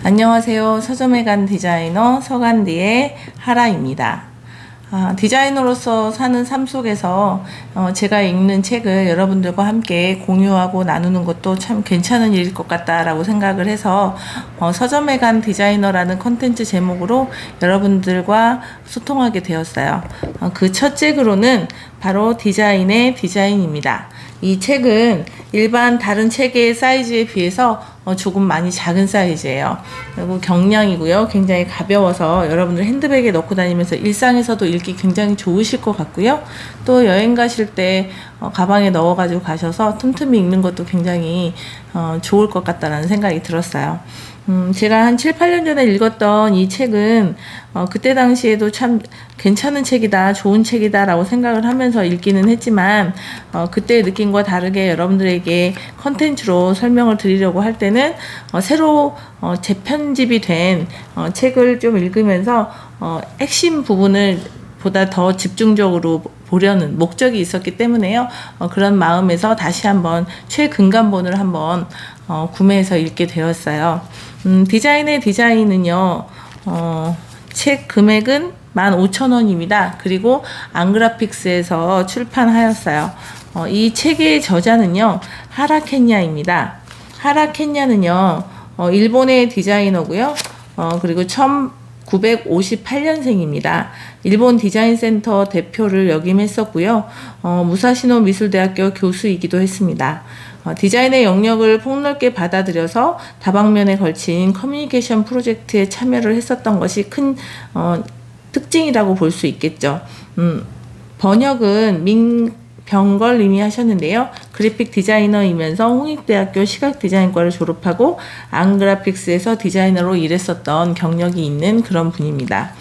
안녕하세요. 서점에 간 디자이너 서간디의 하라입니다. 디자이너로서 사는 삶 속에서 제가 읽는 책을 여러분들과 함께 공유하고 나누는 것도 참 괜찮은 일일 것 같다라고 생각을 해서 서점에 간 디자이너라는 컨텐츠 제목으로 여러분들과 소통하게 되었어요. 그 첫 책으로는 바로 디자인의 디자인입니다. 이 책은 일반 다른 책의 사이즈에 비해서 조금 많이 작은 사이즈예요. 그리고 경량이고요. 굉장히 가벼워서 여러분들 핸드백에 넣고 다니면서 일상에서도 읽기 굉장히 좋으실 것 같고요. 또 여행 가실 때 가방에 넣어가지고 가셔서 틈틈이 읽는 것도 굉장히 좋을 것 같다라는 생각이 들었어요. 제가 한 7, 8년 전에 읽었던 이 책은 그때 당시에도 참 괜찮은 책이다, 좋은 책이다 라고 생각을 하면서 읽기는 했지만 그때의 느낌과 다르게 여러분들에게 컨텐츠로 설명을 드리려고 할 때는 새로 재편집이 된 책을 좀 읽으면서 핵심 부분을 보다 더 집중적으로 보려는 목적이 있었기 때문에요. 그런 마음에서 다시 한번 최근간본을 한번 구매해서 읽게 되었어요. 디자인의 디자인은요, 책 금액은 15,000원입니다. 그리고 앙그라픽스에서 출판하였어요. 이 책의 저자는요, 하라 켄야입니다. 하라 켄야는요, 일본의 디자이너고요. 그리고 1958년생입니다. 일본 디자인센터 대표를 역임했었고요. 무사시노 미술대학교 교수이기도 했습니다. 디자인의 영역을 폭넓게 받아들여서 다방면에 걸친 커뮤니케이션 프로젝트에 참여를 했었던 것이 큰 특징이라고 볼 수 있겠죠. 번역은 민병걸님이 하셨는데요. 그래픽 디자이너이면서 홍익대학교 시각디자인과를 졸업하고 앙그래픽스에서 디자이너로 일했었던 경력이 있는 그런 분입니다.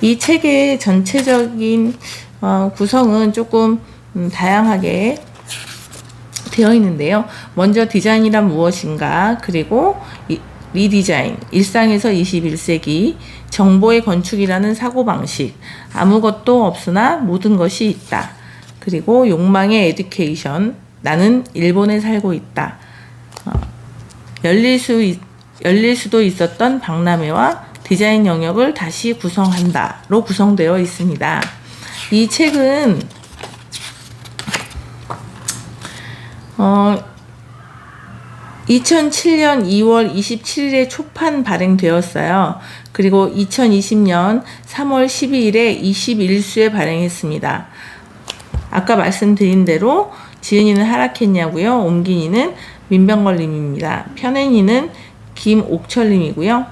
이 책의 전체적인 구성은 조금 다양하게 되어 있는데요. 먼저 디자인이란 무엇인가, 그리고 리디자인, 일상에서 21세기, 정보의 건축이라는 사고방식, 아무것도 없으나 모든 것이 있다. 그리고 욕망의 에듀케이션, 나는 일본에 살고 있다. 열릴 수도 있었던 박람회와 디자인 영역을 다시 구성한다로 구성되어 있습니다. 이 책은 2007년 2월 27일에 초판 발행되었어요. 그리고 2020년 3월 12일에 21수에 발행했습니다. 아까 말씀드린 대로 지은이는 하라 켄야고요. 옮긴이는 민병걸님입니다. 편애인은 김옥철님이고요.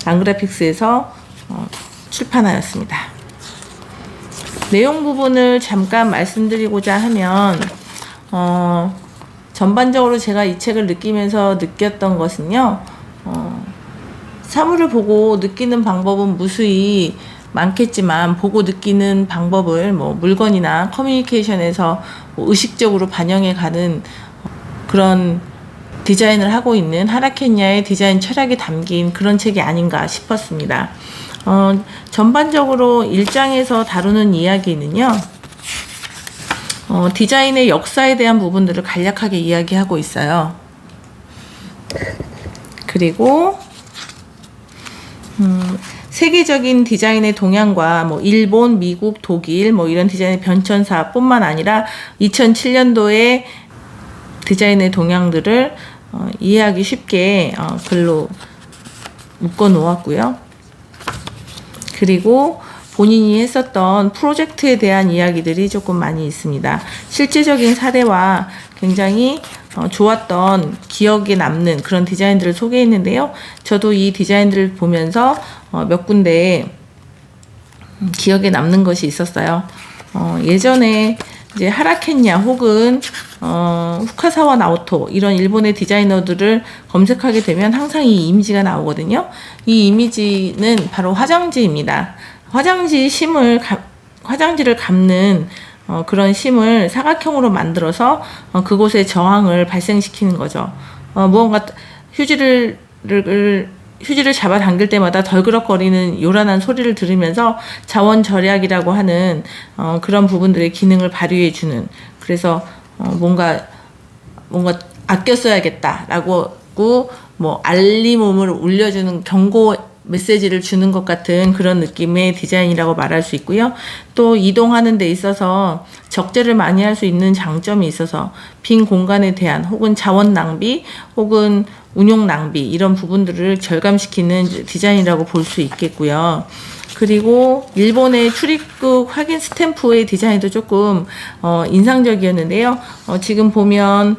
앙그래픽스에서 출판하였습니다. 내용 부분을 잠깐 말씀드리고자 하면 전반적으로 제가 이 책을 느끼면서 느꼈던 것은요, 사물을 보고 느끼는 방법은 무수히 많겠지만 보고 느끼는 방법을 물건이나 커뮤니케이션에서 의식적으로 반영해 가는 그런 디자인을 하고 있는 하라 켄야의 디자인 철학이 담긴 그런 책이 아닌가 싶었습니다. 전반적으로 1장에서 다루는 이야기는요, 디자인의 역사에 대한 부분들을 간략하게 이야기하고 있어요. 그리고 세계적인 디자인의 동향과 일본, 미국, 독일 이런 디자인의 변천사뿐만 아니라 2007년도에 디자인의 동향들을 이해하기 쉽게 글로 묶어 놓았고요. 그리고 본인이 했었던 프로젝트에 대한 이야기들이 조금 많이 있습니다. 실제적인 사례와 굉장히 좋았던 기억에 남는 그런 디자인들을 소개했는데요. 저도 이 디자인들을 보면서 몇 군데 기억에 남는 것이 있었어요. 예전에 이제 하라 켄야 혹은 후카사와 나오토 이런 일본의 디자이너들을 검색하게 되면 항상 이 이미지가 나오거든요. 이 이미지는 바로 화장지입니다. 화장지를 감는 그런 심을 사각형으로 만들어서 그곳에 저항을 발생시키는 거죠. 무언가 휴지를 잡아 당길 때마다 덜그럭거리는 요란한 소리를 들으면서 자원 절약이라고 하는 그런 부분들의 기능을 발휘해 주는, 그래서 뭔가 아껴 써야겠다라고 뭐 알림음을 울려주는 경고 메시지를 주는 것 같은 그런 느낌의 디자인이라고 말할 수 있고요. 또 이동하는 데 있어서 적재를 많이 할 수 있는 장점이 있어서 빈 공간에 대한 혹은 자원 낭비 혹은 운용 낭비 이런 부분들을 절감시키는 디자인이라고 볼 수 있겠고요. 그리고 일본의 출입국 확인 스탬프의 디자인도 조금 인상적이었는데요. 지금 보면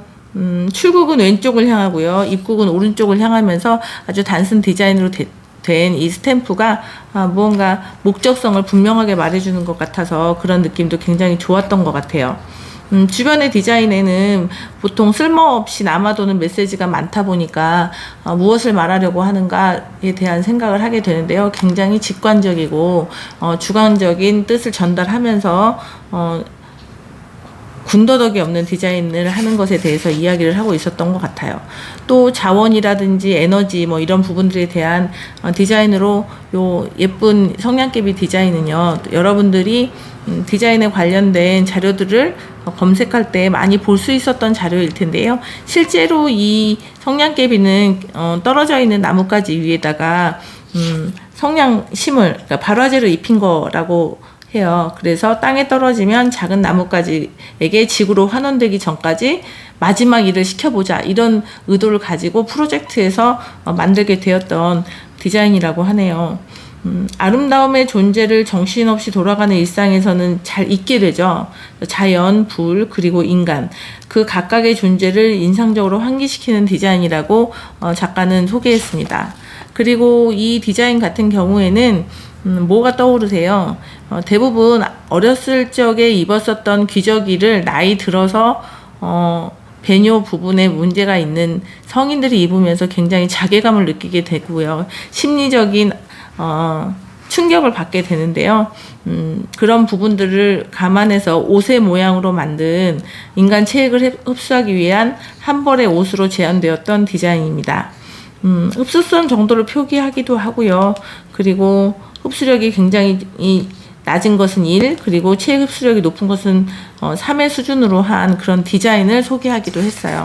출국은 왼쪽을 향하고요. 입국은 오른쪽을 향하면서 아주 단순 디자인으로 된 이 스탬프가 무언가 목적성을 분명하게 말해주는 것 같아서 그런 느낌도 굉장히 좋았던 것 같아요. 주변의 디자인에는 보통 쓸모없이 남아도는 메시지가 많다 보니까 무엇을 말하려고 하는가에 대한 생각을 하게 되는데요. 굉장히 직관적이고 주관적인 뜻을 전달하면서 군더더기 없는 디자인을 하는 것에 대해서 이야기를 하고 있었던 것 같아요. 또 자원이라든지 에너지 뭐 이런 부분들에 대한 디자인으로 요 예쁜 성냥개비 디자인은요, 여러분들이 디자인에 관련된 자료들을 검색할 때 많이 볼 수 있었던 자료일 텐데요. 실제로 이 성냥개비는 떨어져 있는 나뭇가지 위에다가 성냥심을, 그러니까 발화제를 입힌 거라고 해요. 그래서 땅에 떨어지면 작은 나뭇가지에게 지구로 환원되기 전까지 마지막 일을 시켜보자, 이런 의도를 가지고 프로젝트에서 만들게 되었던 디자인이라고 하네요. 아름다움의 존재를 정신없이 돌아가는 일상에서는 잘 잊게 되죠. 자연, 불, 그리고 인간, 그 각각의 존재를 인상적으로 환기시키는 디자인이라고 작가는 소개했습니다. 그리고 이 디자인 같은 경우에는 뭐가 떠오르세요? 대부분 어렸을 적에 입었었던 기저귀를 나이 들어서 배뇨 부분에 문제가 있는 성인들이 입으면서 굉장히 자괴감을 느끼게 되고요. 심리적인 충격을 받게 되는데요. 그런 부분들을 감안해서 옷의 모양으로 만든 인간 체액을 흡수하기 위한 한 벌의 옷으로 제안되었던 디자인입니다. 흡수성 정도를 표기하기도 하고요. 그리고 흡수력이 굉장히 낮은 것은 1, 그리고 체액 흡수력이 높은 것은 3의 수준으로 한 그런 디자인을 소개하기도 했어요.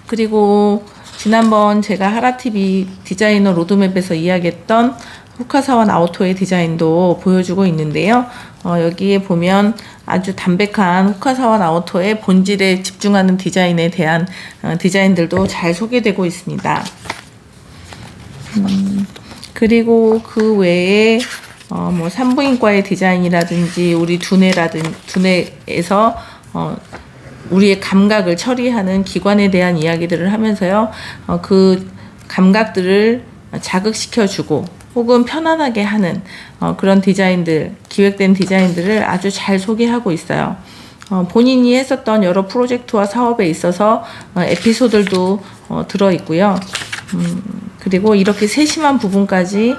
그리고 지난번 제가 하라TV 디자이너 로드맵에서 이야기했던 후카사와 나오토의 디자인도 보여주고 있는데요. 여기에 보면 아주 담백한 후카사와 나오토의 본질에 집중하는 디자인에 대한 디자인들도 잘 소개되고 있습니다. 그리고 그 외에 뭐 산부인과의 디자인이라든지 우리 두뇌에서 우리의 감각을 처리하는 기관에 대한 이야기들을 하면서요, 그 감각들을 자극시켜주고 혹은 편안하게 하는 그런 디자인들, 기획된 디자인들을 아주 잘 소개하고 있어요. 본인이 했었던 여러 프로젝트와 사업에 있어서 에피소드들도 들어있고요. 그리고 이렇게 세심한 부분까지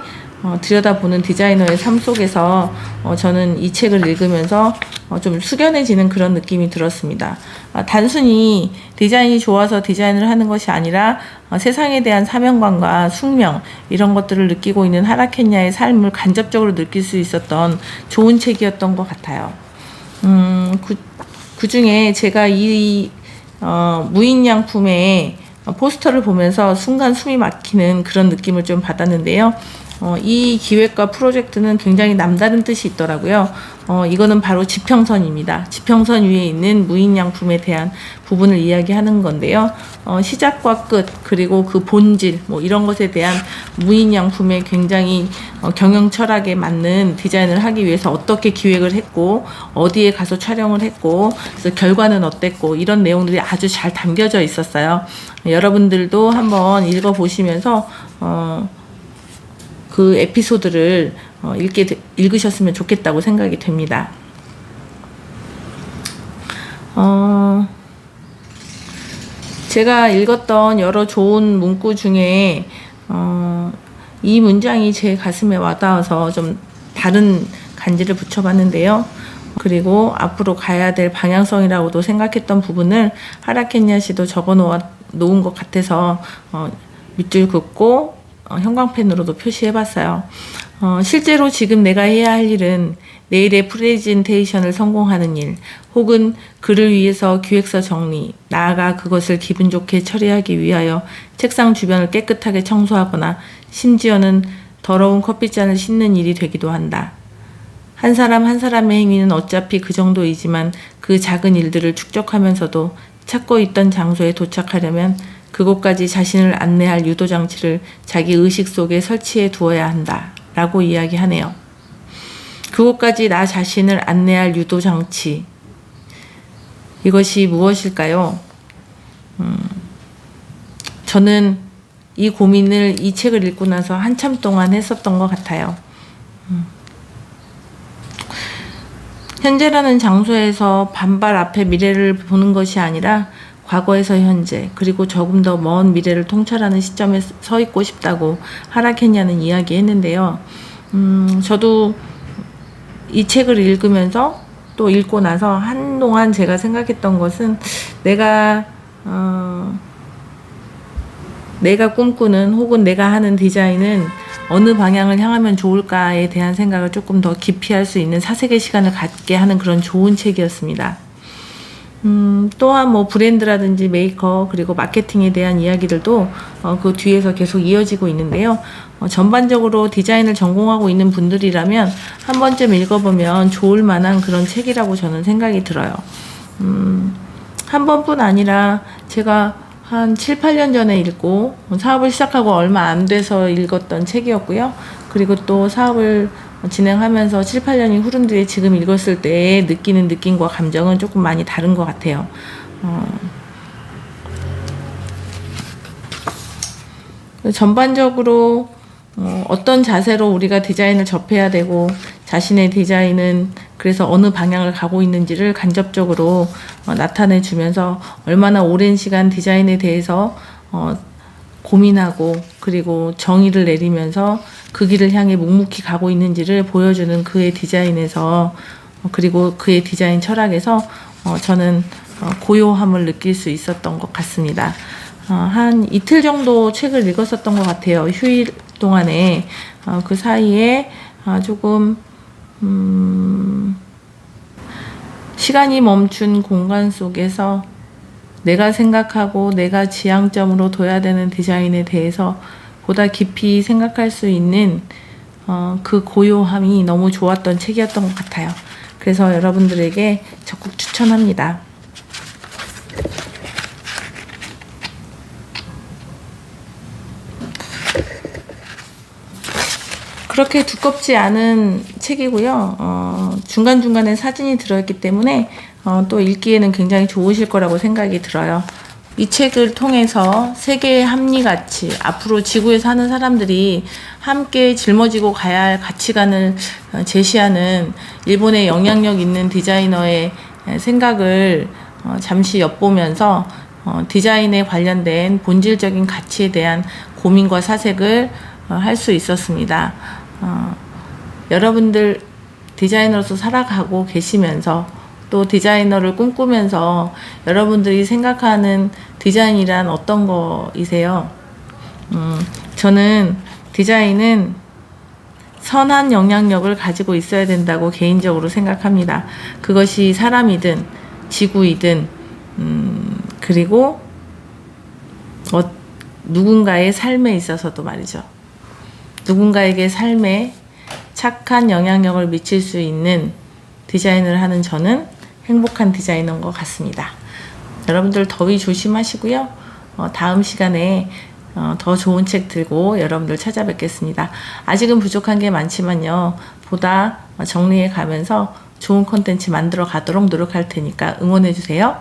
들여다보는 디자이너의 삶 속에서 저는 이 책을 읽으면서 좀 숙연해지는 그런 느낌이 들었습니다. 단순히 디자인이 좋아서 디자인을 하는 것이 아니라 세상에 대한 사명감과 숙명, 이런 것들을 느끼고 있는 하라켄야의 삶을 간접적으로 느낄 수 있었던 좋은 책이었던 것 같아요. 그 중에 제가 이 무인양품의 포스터를 보면서 순간 숨이 막히는 그런 느낌을 좀 받았는데요. 이 기획과 프로젝트는 굉장히 남다른 뜻이 있더라고요. 이거는 바로 지평선입니다. 지평선 위에 있는 무인양품에 대한 부분을 이야기하는 건데요. 시작과 끝, 그리고 그 본질, 뭐 이런 것에 대한 무인양품의 굉장히 경영 철학에 맞는 디자인을 하기 위해서 어떻게 기획을 했고, 어디에 가서 촬영을 했고, 그래서 결과는 어땠고, 이런 내용들이 아주 잘 담겨져 있었어요. 여러분들도 한번 읽어보시면서 그 에피소드를 읽으셨으면 좋겠다고 생각이 됩니다. 제가 읽었던 여러 좋은 문구 중에 이 문장이 제 가슴에 와닿아서 좀 다른 간지를 붙여봤는데요. 그리고 앞으로 가야 될 방향성이라고도 생각했던 부분을 하라켄야 씨도 적어 놓은 것 같아서 밑줄 긋고 형광펜으로도 표시해봤어요. 실제로 지금 내가 해야 할 일은 내일의 프레젠테이션을 성공하는 일, 혹은 글을 위해서 기획서 정리, 나아가 그것을 기분 좋게 처리하기 위하여 책상 주변을 깨끗하게 청소하거나 심지어는 더러운 커피잔을 씻는 일이 되기도 한다. 한 사람 한 사람의 행위는 어차피 그 정도이지만 그 작은 일들을 축적하면서도 찾고 있던 장소에 도착하려면 그곳까지 자신을 안내할 유도장치를 자기 의식 속에 설치해 두어야 한다. 라고 이야기하네요. 그곳까지 나 자신을 안내할 유도장치. 이것이 무엇일까요? 저는 이 고민을 이 책을 읽고 나서 한참 동안 했었던 것 같아요. 현재라는 장소에서 반발 앞에 미래를 보는 것이 아니라 과거에서 현재, 그리고 조금 더 먼 미래를 통찰하는 시점에 서 있고 싶다고 하라켄야는 이야기했는데요. 저도 이 책을 읽으면서 또 읽고 나서 한동안 제가 생각했던 것은 내가 꿈꾸는 혹은 내가 하는 디자인은 어느 방향을 향하면 좋을까에 대한 생각을 조금 더 깊이 할 수 있는 사색의 시간을 갖게 하는 그런 좋은 책이었습니다. 또한 뭐 브랜드라든지 메이커 그리고 마케팅에 대한 이야기들도 그 뒤에서 계속 이어지고 있는데요. 전반적으로 디자인을 전공하고 있는 분들이라면 한 번쯤 읽어보면 좋을 만한 그런 책이라고 저는 생각이 들어요. 한 번뿐 아니라 제가 한 7, 8년 전에 읽고 사업을 시작하고 얼마 안 돼서 읽었던 책이었고요. 그리고 또 사업을 진행하면서 7, 8년이 흐른 뒤에 지금 읽었을 때 느끼는 느낌과 감정은 조금 많이 다른 것 같아요. 전반적으로 어떤 자세로 우리가 디자인을 접해야 되고 자신의 디자인은 그래서 어느 방향을 가고 있는지를 간접적으로 나타내 주면서 얼마나 오랜 시간 디자인에 대해서 고민하고 그리고 정의를 내리면서 그 길을 향해 묵묵히 가고 있는지를 보여주는 그의 디자인에서 그리고 그의 디자인 철학에서 저는 고요함을 느낄 수 있었던 것 같습니다. 한 이틀 정도 책을 읽었었던 것 같아요. 휴일 동안에 그 사이에 조금 시간이 멈춘 공간 속에서 내가 생각하고 내가 지향점으로 둬야 되는 디자인에 대해서 보다 깊이 생각할 수 있는 그 고요함이 너무 좋았던 책이었던 것 같아요. 그래서 여러분들에게 적극 추천합니다. 그렇게 두껍지 않은 책이고요. 중간중간에 사진이 들어있기 때문에 또 읽기에는 굉장히 좋으실 거라고 생각이 들어요. 이 책을 통해서 세계의 합리가치, 앞으로 지구에 사는 사람들이 함께 짊어지고 가야 할 가치관을 제시하는 일본의 영향력 있는 디자이너의 생각을 잠시 엿보면서 디자인에 관련된 본질적인 가치에 대한 고민과 사색을 할 수 있었습니다. 여러분들 디자이너로서 살아가고 계시면서 또 디자이너를 꿈꾸면서 여러분들이 생각하는 디자인이란 어떤 거이세요? 저는 디자인은 선한 영향력을 가지고 있어야 된다고 개인적으로 생각합니다. 그것이 사람이든 지구이든 그리고 누군가의 삶에 있어서도 말이죠. 누군가에게 삶에 착한 영향력을 미칠 수 있는 디자인을 하는 저는 행복한 디자이너인 것 같습니다. 여러분들 더위 조심하시고요. 다음 시간에 더 좋은 책 들고 여러분들 찾아뵙겠습니다. 아직은 부족한 게 많지만요. 보다 정리해 가면서 좋은 콘텐츠 만들어 가도록 노력할 테니까 응원해 주세요.